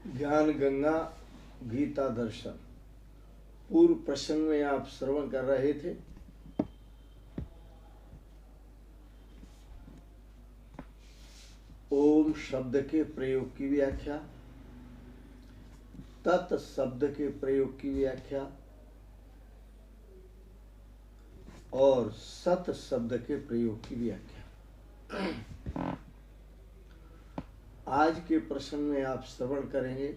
ज्ञान गंगा गीता दर्शन पूर्व प्रसंग में आप श्रवण कर रहे थे। ओम शब्द के प्रयोग की व्याख्या, तत् शब्द के प्रयोग की व्याख्या और सत शब्द के प्रयोग की व्याख्या आज के प्रश्न में आप श्रवण करेंगे।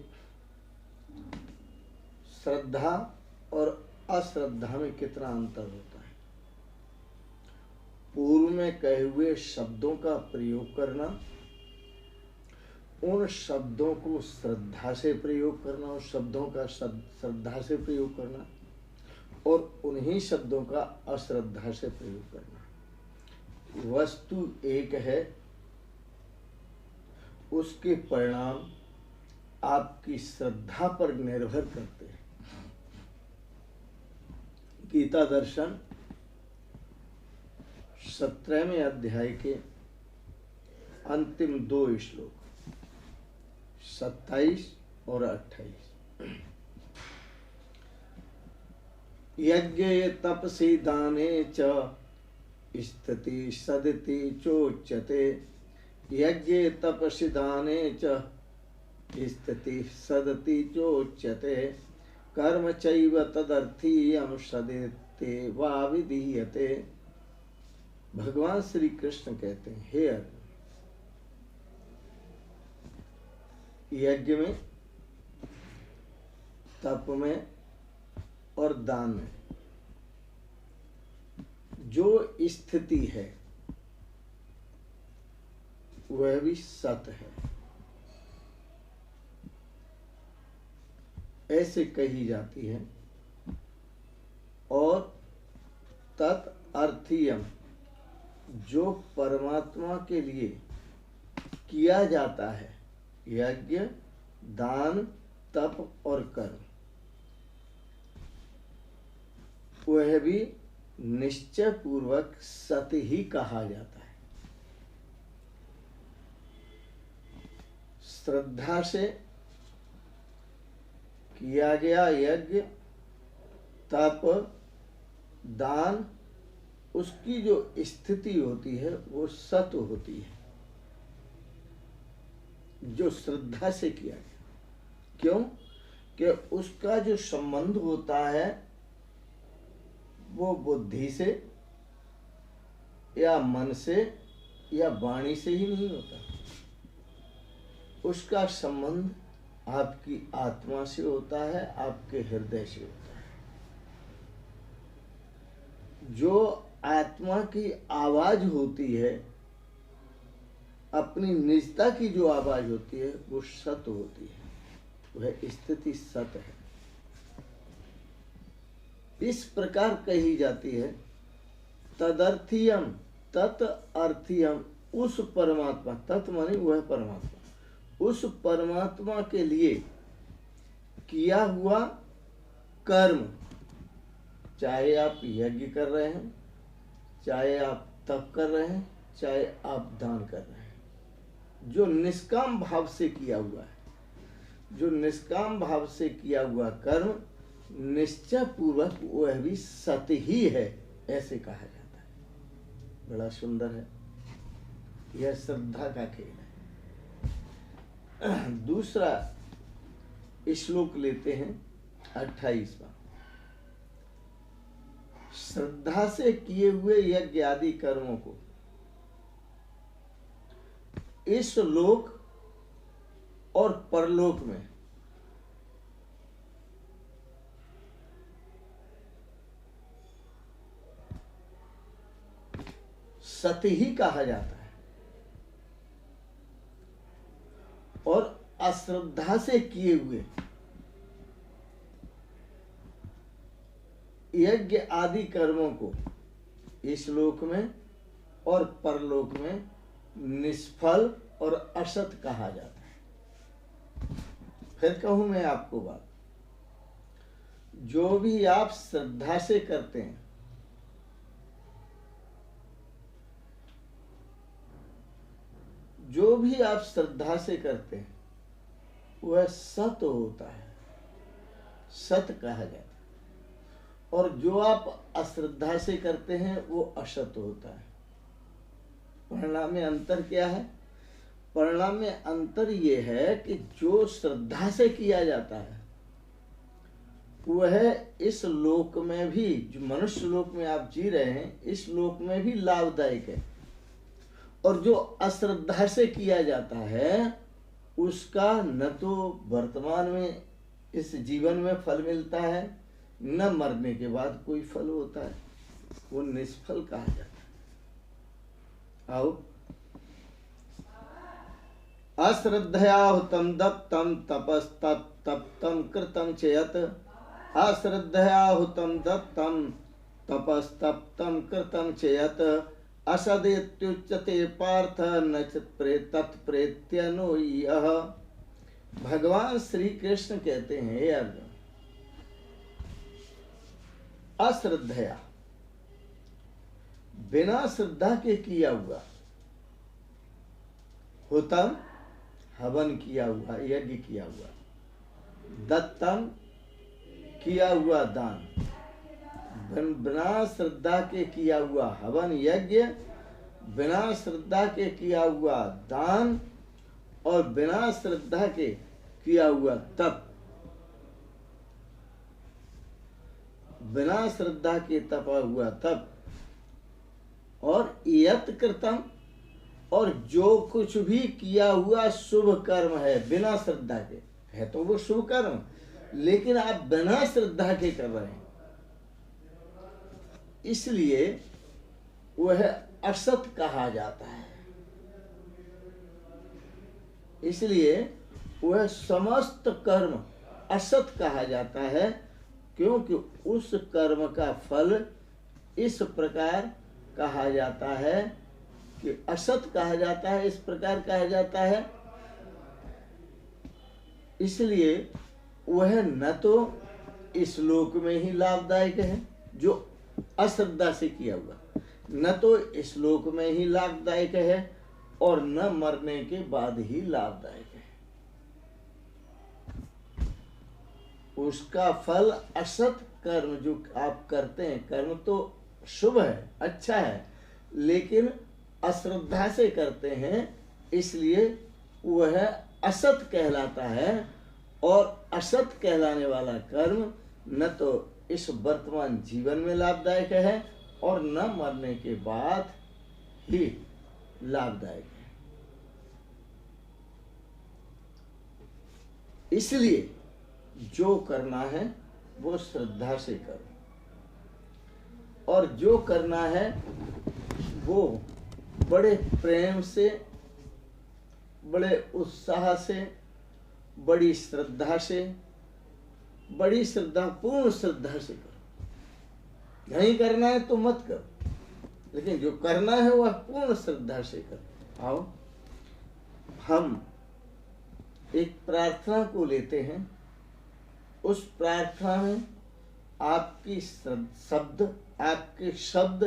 श्रद्धा और अश्रद्धा में कितना अंतर होता है। पूर्व में कहे हुए शब्दों का प्रयोग करना, उन शब्दों को श्रद्धा से प्रयोग करना, उन शब्दों का श्रद्धा से प्रयोग करना और उन्हीं शब्दों का अश्रद्धा से प्रयोग करना। वस्तु एक है, उसके परिणाम आपकी श्रद्धा पर निर्भर करते हैं। गीता दर्शन 17वें अध्याय के अंतिम 2 श्लोक 27 और 28। यज्ञे तपसि दाने च स्थिति सदिति चोच्यते। यज्ञे तपसि दाने च स्थिति सदति चोच्यते। कर्म चैव तदर्थीयं सदिते वा विधीयते। भगवान श्री कृष्ण कहते हैं, हे अर्जुन, यज्ञ में, तप में और दान में जो स्थिति है वह भी सत है, ऐसे कही जाती है। और तदर्थीयम, जो परमात्मा के लिए किया जाता है, यज्ञ, दान, तप और कर्म, वह भी निश्चय पूर्वक सत ही कहा जाता है। श्रद्धा से किया गया यज्ञ, तप, दान, उसकी जो स्थिति होती है वो सत होती है, जो श्रद्धा से किया गया। क्यों? कि उसका जो संबंध होता है वो बुद्धि से या मन से या वाणी से ही नहीं होता। उसका संबंध आपकी आत्मा से होता है, आपके हृदय से होता है। जो आत्मा की आवाज होती है, अपनी निजता की जो आवाज होती है वो सत होती है, वह स्थिति सत है। इस प्रकार कही जाती है, तदर्थीयम, तत् अर्थीयम, उस परमात्मा, तत् माने वह परमात्मा, उस परमात्मा के लिए किया हुआ कर्म, चाहे आप यज्ञ कर रहे हैं, चाहे आप तप कर रहे हैं, चाहे आप दान कर रहे हैं, जो निष्काम भाव से किया हुआ है, जो निष्काम भाव से किया हुआ कर्म निश्चय पूर्वक वह भी सत ही है, ऐसे कहा जाता है। बड़ा सुंदर है, यह श्रद्धा का खेल है। दूसरा श्लोक लेते हैं 28वां। श्रद्धा से किए हुए यज्ञ आदि कर्मों को इस लोक और परलोक में सत ही कहा जाता है, और अश्रद्धा से किए हुए यज्ञ आदि कर्मों को इस लोक में और परलोक में निष्फल और असत कहा जाता है। फिर कहूं मैं आपको बात, जो भी आप श्रद्धा से करते हैं, जो भी आप श्रद्धा से करते हैं वह सत होता है, सत कहा जाता है। और जो आप अश्रद्धा से करते हैं वो असत होता है। परिणाम में अंतर क्या है? परिणाम में अंतर ये है कि जो श्रद्धा से किया जाता है वह इस लोक में भी, जो मनुष्य लोक में आप जी रहे हैं, इस लोक में भी लाभदायक है। और जो अश्रद्धा से किया जाता है उसका न तो वर्तमान में इस जीवन में फल मिलता है, न मरने के बाद कोई फल होता है, वो निष्फल कहा जाता है। आओ, अश्रद्धया हुतम दत्तम तपस्तप्तम कृतम चेयत, अश्रद्धया हुतम दत्तम तपस्तप्तम कृतम चेयत, असदित्युच्यते पार्थ न तत्प्रेत्यनो यः। भगवान श्री कृष्ण कहते हैं, हे अर्जुन, अश्रद्धया, बिना श्रद्धा के किया हुआ, हुतम हवन किया हुआ, यज्ञ किया हुआ, दत्तम किया हुआ दान, बिना श्रद्धा के किया हुआ हवन यज्ञ, बिना श्रद्धा के किया हुआ दान, और बिना श्रद्धा के किया हुआ तप, बिना श्रद्धा के तपा हुआ तप, और यत कृतम, और जो कुछ भी किया हुआ शुभ कर्म है बिना श्रद्धा के, है तो वो शुभ कर्म, लेकिन आप बिना श्रद्धा के कर रहे हैं, इसलिए वह असत कहा जाता है। इसलिए वह समस्त कर्म असत कहा जाता है, क्योंकि उस कर्म का फल इस प्रकार कहा जाता है कि असत कहा जाता है, इस प्रकार कहा जाता है। इसलिए वह न तो इस लोक में ही लाभदायक है जो अश्रद्धा से किया हुआ, न तो इस लोक में ही लाभदायक है, और न मरने के बाद ही लाभदायक है। उसका फल असत कर्म जो आप करते हैं, कर्म तो शुभ है, अच्छा है, लेकिन अश्रद्धा से करते हैं, इसलिए वह असत कहलाता है। और असत कहलाने वाला कर्म न तो इस वर्तमान जीवन में लाभदायक है और न मरने के बाद ही लाभदायक है। इसलिए जो करना है वो श्रद्धा से करो, और जो करना है वो बड़े प्रेम से, बड़े उत्साह से, बड़ी श्रद्धा से, बड़ी श्रद्धा, पूर्ण श्रद्धा से करो। नहीं करना है तो मत करो, लेकिन जो करना है वह पूर्ण श्रद्धा से करो। आओ, हम एक प्रार्थना को लेते हैं। उस प्रार्थना में आपकी आपके शब्द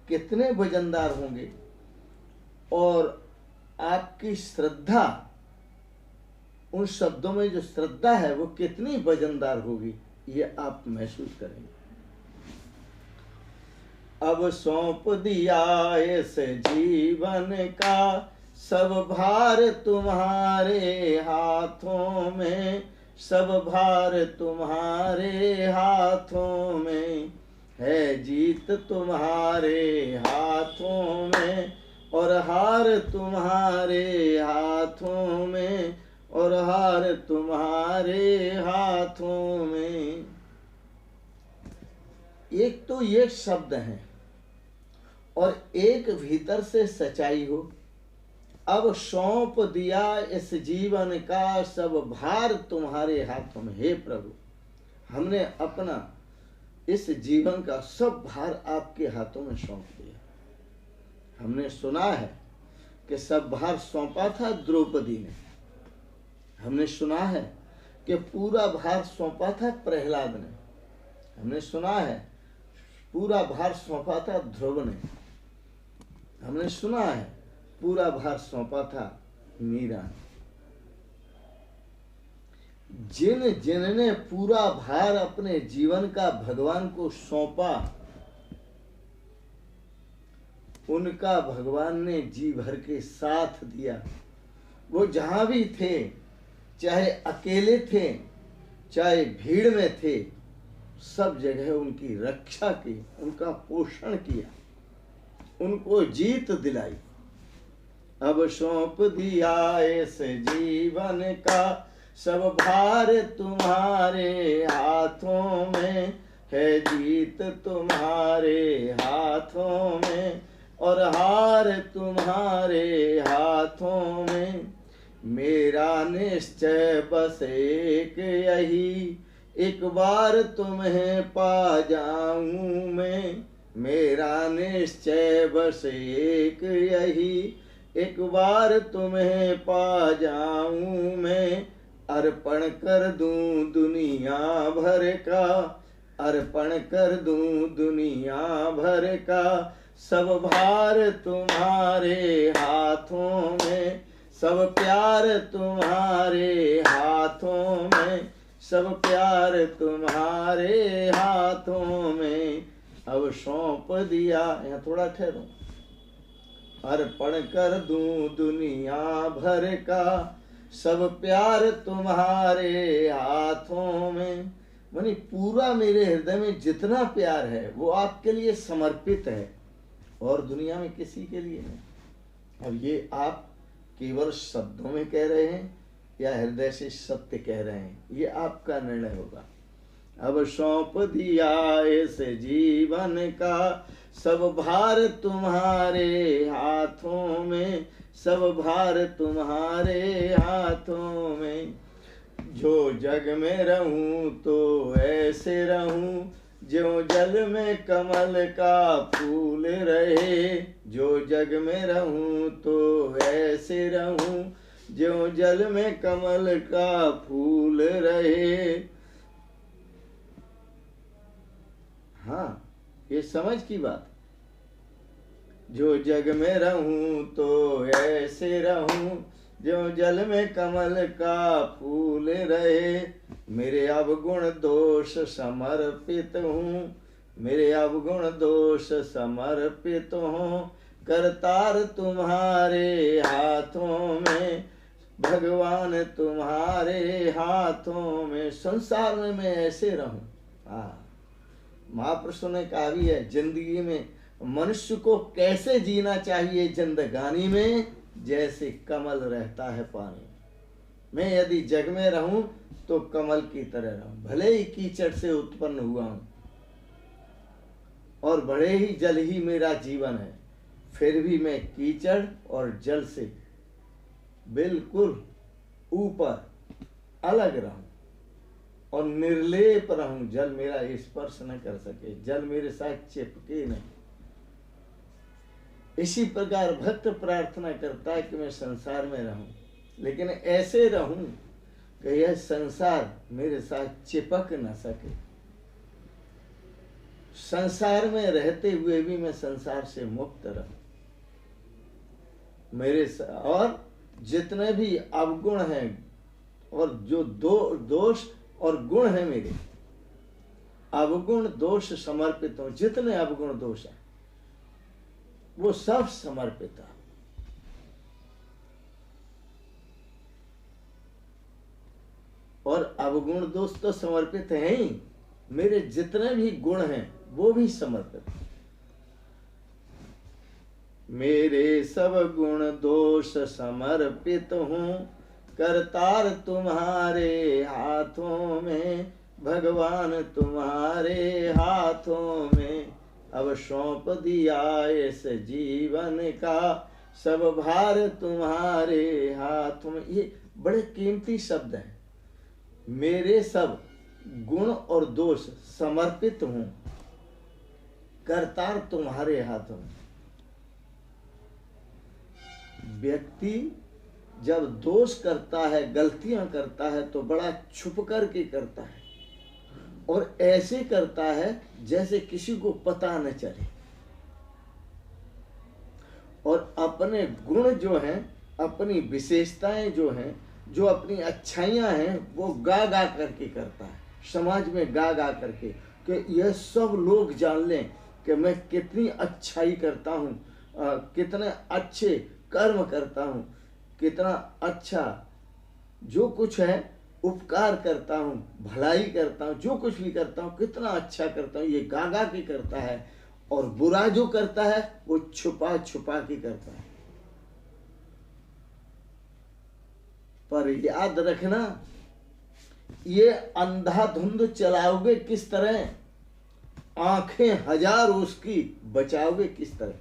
कितने वजनदार होंगे और आपकी श्रद्धा, उन शब्दों में जो श्रद्धा है वो कितनी वजनदार होगी, ये आप महसूस करेंगे। अब सौंप दिया इस जीवन का सब भार तुम्हारे हाथों में, सब भार तुम्हारे हाथों में, है जीत तुम्हारे हाथों में, और हार तुम्हारे हाथों में, और हार तुम्हारे हाथों में। एक तो ये शब्द हैं और एक भीतर से सच्चाई हो। अब सौंप दिया इस जीवन का सब भार तुम्हारे हाथों में। हे प्रभु, हमने अपना इस जीवन का सब भार आपके हाथों में सौंप दिया। हमने सुना है कि सब भार सौंपा था द्रौपदी ने। हमने सुना है कि पूरा भार सौंपा था प्रहलाद ने। हमने सुना है पूरा भार सौंपा था ध्रुव ने। हमने सुना है पूरा भार सौंपा था मीरा ने। जिन जिनने पूरा भार अपने जीवन का भगवान को सौंपा, उनका भगवान ने जी भर के साथ दिया। वो जहां भी थे, चाहे अकेले थे चाहे भीड़ में थे, सब जगह उनकी रक्षा की, उनका पोषण किया, उनको जीत दिलाई। अब सौंप दिया इस जीवन का सब भार तुम्हारे हाथों में, है जीत तुम्हारे हाथों में और हार तुम्हारे हाथों में। मेरा निश्चय बस एक यही, एक बार तुम्हें पा जाऊं मैं। मेरा निश्चय बस एक यही, एक बार तुम्हें पा जाऊं मैं। अर्पण कर दूं दुनिया भर का, अर्पण कर दूं दुनिया भर का सब भार तुम्हारे हाथों में, सब प्यार तुम्हारे हाथों में, सब प्यार तुम्हारे हाथों में। अब सौंप दिया, यहाँ थोड़ा ठहरो। अर्पण कर दूं दुनिया भर का सब प्यार तुम्हारे हाथों में। मानी पूरा मेरे हृदय में जितना प्यार है वो आपके लिए समर्पित है और दुनिया में किसी के लिए नहीं। अब ये आप केवल शब्दों में कह रहे हैं या हृदय से सत्य कह रहे हैं, ये आपका निर्णय होगा। अब सौंप दिया इस जीवन का सब भार तुम्हारे हाथों में, सब भार तुम्हारे हाथों में। जो जग में रहूं तो ऐसे रहूं, जो जल में कमल का फूल रहे। जो जग में रहूं तो ऐसे रहूं, जो जल में कमल का फूल रहे। हाँ, ये समझ की बात। जो जग में रहूं तो ऐसे रहूं, जो जल में कमल का फूल रहे। मेरे अवगुण दोष समर्पित हूँ, मेरे अवगुण दोष समर्पित हूँ। करतार तुम्हारे हाथों में, भगवान तुम्हारे हाथों में। संसार में मैं ऐसे रहूं। हाँ, महापुरुषों ने कहा भी है, जिंदगी में मनुष्य को कैसे जीना चाहिए जिंदगानी में, जैसे कमल रहता है पानी। मैं यदि जग में रहूं तो कमल की तरह रहूं, भले ही कीचड़ से उत्पन्न हुआ हूं और बड़े ही जल ही मेरा जीवन है, फिर भी मैं कीचड़ और जल से बिल्कुल ऊपर अलग रहूं और निर्लेप रहूं। जल मेरा स्पर्श न कर सके, जल मेरे साथ चिपके नहीं। इसी प्रकार भक्त प्रार्थना करता है कि मैं संसार में रहूं, लेकिन ऐसे रहूं कि यह संसार मेरे साथ चिपक न सके। संसार में रहते हुए भी मैं संसार से मुक्त रहूं। और जितने भी अवगुण हैं और जो दोष और गुण है, मेरे अवगुण दोष समर्पित हो। जितने अवगुण दोष है वो सब समर्पित है। और अवगुण दोष तो समर्पित है ही, मेरे जितने भी गुण हैं वो भी समर्पित है। मेरे सब गुण दोष समर्पित हूँ, करतार तुम्हारे हाथों में, भगवान तुम्हारे हाथों में। अब सौंप दिया इस जीवन का सब भार तुम्हारे हाथों में। ये बड़े कीमती शब्द हैं। मेरे सब गुण और दोष समर्पित हूँ, करतार तुम्हारे हाथों में। व्यक्ति जब दोष करता है, गलतियां करता है, तो बड़ा छुप करके करता है और ऐसे करता है जैसे किसी को पता न चले। और अपने गुण जो हैं, अपनी विशेषताएं जो हैं, जो अपनी अच्छाइयाँ हैं वो गा गा करके करता है, समाज में गा गा करके, कि यह सब लोग जान लें कि मैं कितनी अच्छाई करता हूँ, कितने अच्छे कर्म करता हूँ, कितना अच्छा जो कुछ है उपकार करता हूँ, भलाई करता हूँ, जो कुछ भी करता हूँ कितना अच्छा करता हूँ, ये गा गा के करता है। और बुरा जो करता है वो छुपा छुपा के करता है। पर याद रखना, ये अंधाधुंध चलाओगे किस तरह, आंखें हजार उसकी बचाओगे किस तरह।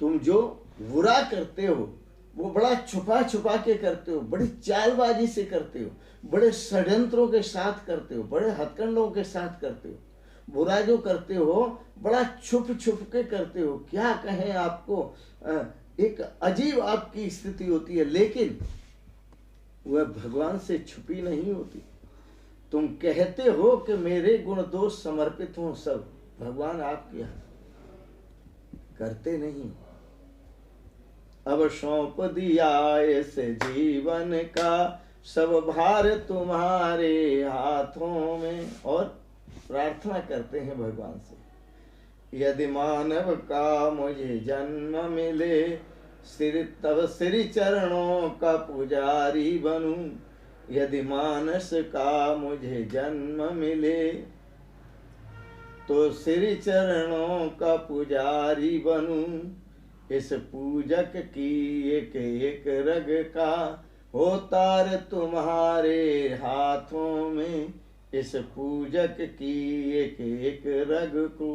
तुम जो बुरा करते हो वो बड़ा छुपा छुपा के करते हो, बड़ी चालबाजी से करते हो, बड़े षड्यंत्रों के साथ करते हो, बड़े हथकंडों के साथ करते हो। बुरा जो करते हो बड़ा छुप छुप के करते हो। क्या कहें आपको, एक अजीब आपकी स्थिति होती है, लेकिन वह भगवान से छुपी नहीं होती। तुम कहते हो कि मेरे गुण दोष समर्पित हों सब, भगवान आपके यहाँ करते नहीं। अब सौंप दिया इस जीवन का सब भार तुम्हारे हाथों में। और प्रार्थना करते हैं भगवान से, यदि मानव का मुझे जन्म मिले, तब श्री चरणों का पुजारी बनूं। यदि मानस का मुझे जन्म मिले, तो श्री चरणों का पुजारी बनूं। इस पूजक की एक एक रग का हो तार तुम्हारे हाथों में। इस पूजक की एक एक रग को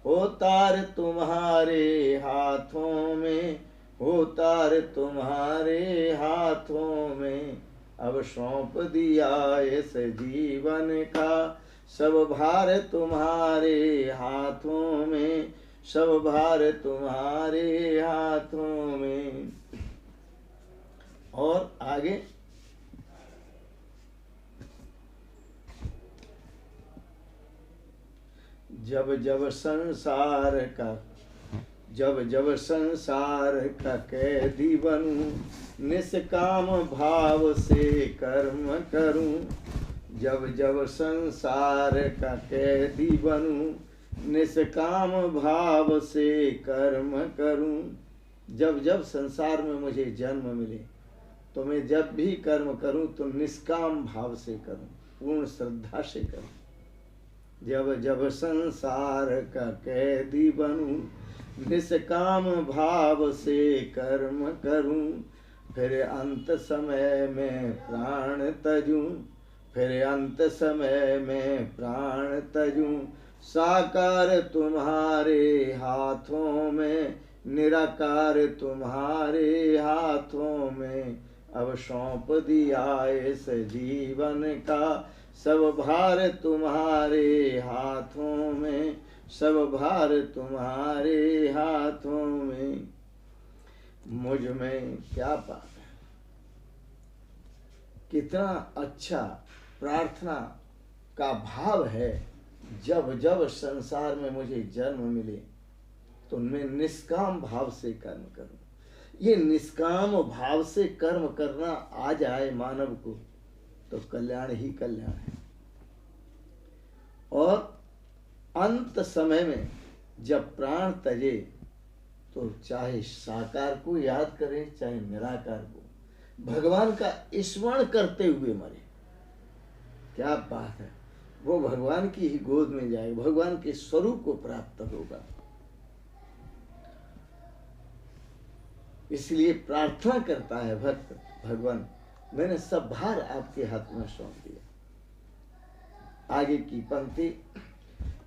हो तार तुम्हारे हाथों में, हो तार तुम्हारे हाथों में। अब सौंप दिया इस जीवन का सब भार तुम्हारे हाथों में, सब भार तुम्हारे हाथों में। और आगे, जब जब संसार का, जब जब संसार का कैदी बनूं, निष्काम भाव से कर्म करूं। जब जब संसार का कैदी बनूं, निष्काम भाव से कर्म करूं। जब जब संसार में मुझे जन्म मिले तो मैं जब भी कर्म करूं तो निष्काम भाव से करूं, पूर्ण श्रद्धा से करूं। जब जब संसार का कैदी बनूं, निष्काम भाव से कर्म करूं। फिर अंत समय में प्राण तजूं, फिर अंत समय में प्राण तजूं। साकार तुम्हारे हाथों में, निराकार तुम्हारे हाथों में। अब सौंप दिया इस जीवन का सब भार तुम्हारे हाथों में, सब भार तुम्हारे हाथों में। मुझ में क्या पाप है। कितना अच्छा प्रार्थना का भाव है। जब जब संसार में मुझे जन्म मिले तो मैं निष्काम भाव से कर्म करूं। ये निष्काम भाव से कर्म करना आ जाए मानव को तो कल्याण ही कल्याण है। और अंत समय में जब प्राण तजे तो चाहे साकार को याद करे चाहे निराकार को, भगवान का स्मरण करते हुए मरे। क्या बात है। वो भगवान की ही गोद में जाएगा, भगवान के स्वरूप को प्राप्त होगा। इसलिए प्रार्थना करता है भक्त, भगवान मैंने सब भार आपके हाथ में सौंप दिया। आगे की पंक्ति,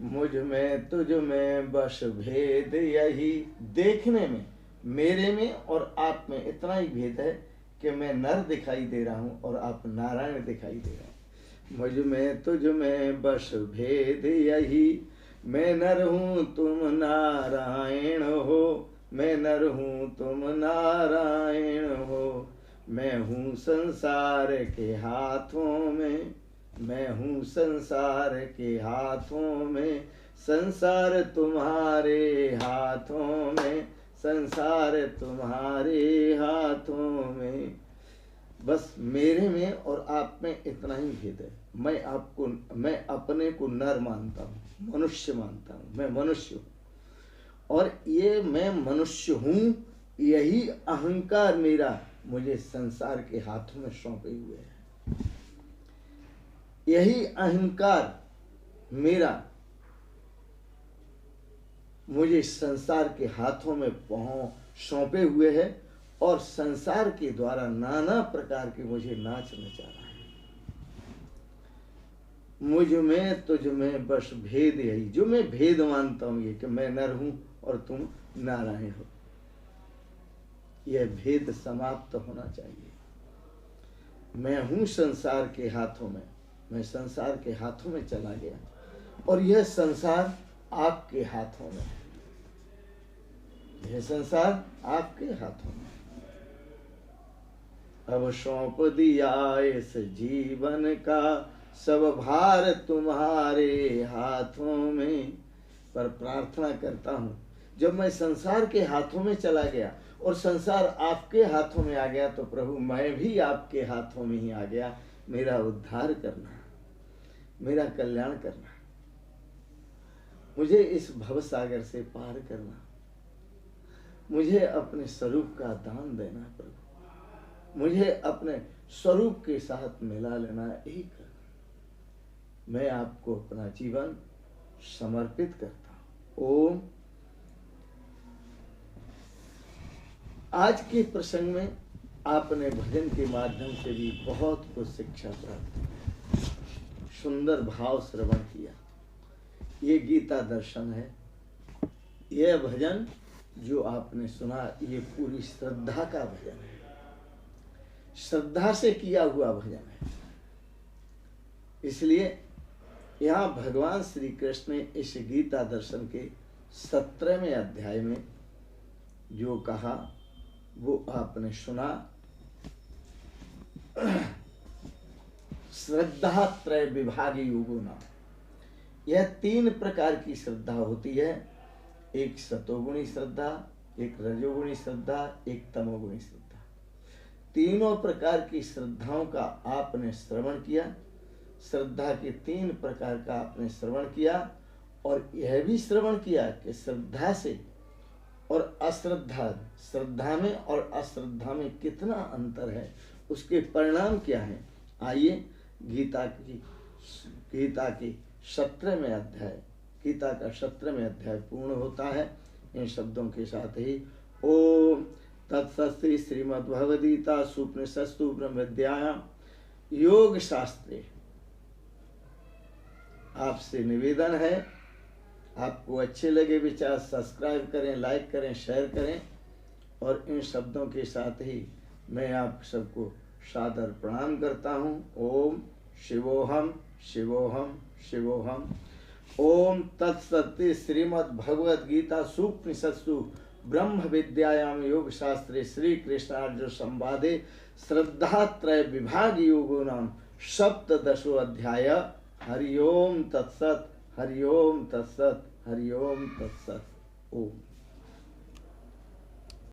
मुझ में तुझ में बस भेद यही। देखने में मेरे में और आप में इतना ही भेद है कि मैं नर दिखाई दे रहा हूँ और आप नारायण दिखाई दे रहे हैं। मुझ में तुझ में बस भेद यही। मैं नर हूँ तुम नारायण हो, मैं नर हूँ तुम नारायण हो। मैं हूँ संसार के हाथों में, मैं हूँ संसार के हाथों में। संसार तुम्हारे हाथों में, संसार तुम्हारे हाथों बस मेरे में और आप में इतना ही भेद है। मैं अपने को नर मानता हूँ, मनुष्य मानता हूँ, मैं मनुष्य हूँ। और ये मैं मनुष्य हूँ, यही अहंकार मेरा मुझे संसार के हाथों में सौंपे हुए है। यही अहंकार मेरा मुझे संसार के हाथों में सौंपे हुए है और संसार के द्वारा नाना प्रकार के मुझे नाच नचा रहा है। मुझ में तुझ में बस भेद यही, जो मैं भेद मानता हूं ये कि मैं नर हूं और तुम नारायण हो, यह भेद समाप्त होना चाहिए। मैं हूं संसार के हाथों में, मैं संसार के हाथों में चला गया और यह संसार आपके हाथों में है, यह संसार आपके हाथों में। अब सौंप दिया इस जीवन का सब भार तुम्हारे हाथों में। पर प्रार्थना करता हूँ, जब मैं संसार के हाथों में चला गया और संसार आपके हाथों में आ गया, तो प्रभु मैं भी आपके हाथों में ही आ गया। मेरा उद्धार करना, मेरा कल्याण करना, मुझे इस भव सागर से पार करना, मुझे अपने स्वरूप का दान देना प्रभु, मुझे अपने स्वरूप के साथ मिला लेना, यही करना। मैं आपको अपना जीवन समर्पित करता हूँ। ओम। आज के प्रसंग में आपने भजन के माध्यम से भी बहुत कुछ शिक्षा प्राप्त की, सुंदर भाव श्रवण किया। ये गीता दर्शन है। यह भजन जो आपने सुना, ये पूरी श्रद्धा का भजन है, श्रद्धा से किया हुआ भजन है। इसलिए यहाँ भगवान श्री कृष्ण ने इस गीता दर्शन के 17वें अध्याय में जो कहा वो आपने सुना। श्रद्धा त्रय विभागी योगुना, यह 3 प्रकार की श्रद्धा होती है। एक सतोगुणी श्रद्धा, एक रजोगुणी श्रद्धा, एक तमोगुणी श्रद्धा। तीनों प्रकार की श्रद्धाओं का आपने श्रवण किया। श्रद्धा के 3 प्रकार का आपने श्रवण किया और यह भी श्रवण किया कि श्रद्धा से और अश्रद्धा, श्रद्धा में और अश्रद्धा में कितना अंतर है, उसके परिणाम क्या हैं। आइए गीता के 17वें अध्याय, गीता का 17वें अध्याय पूर्ण होता है इन शब्दों के साथ ही। ओम तत्सत् श्रीमद्भगवद्गीता सुपनिषत्सु ब्रह्म विद्यायाम योग शास्त्रे। आपसे निवेदन है, आपको अच्छे लगे विचार सब्सक्राइब करें, लाइक करें, शेयर करें। और इन शब्दों के साथ ही मैं आप सबको सादर प्रणाम करता हूँ। ओम शिवोहम शिवोहम शिवोहम। ओम तत्सत् श्रीमद्भगवद्गीता सुपनिषत्सु ब्रह्म विद्यायाम योग शास्त्रे श्री कृष्णार्जुन संवादे श्रद्धात्रय विभाग योगो नाम 17 अध्याय। हरि ओम तत्सत्, हरि ओम तत्सत्, हरि ओम तत्सत्। ओम।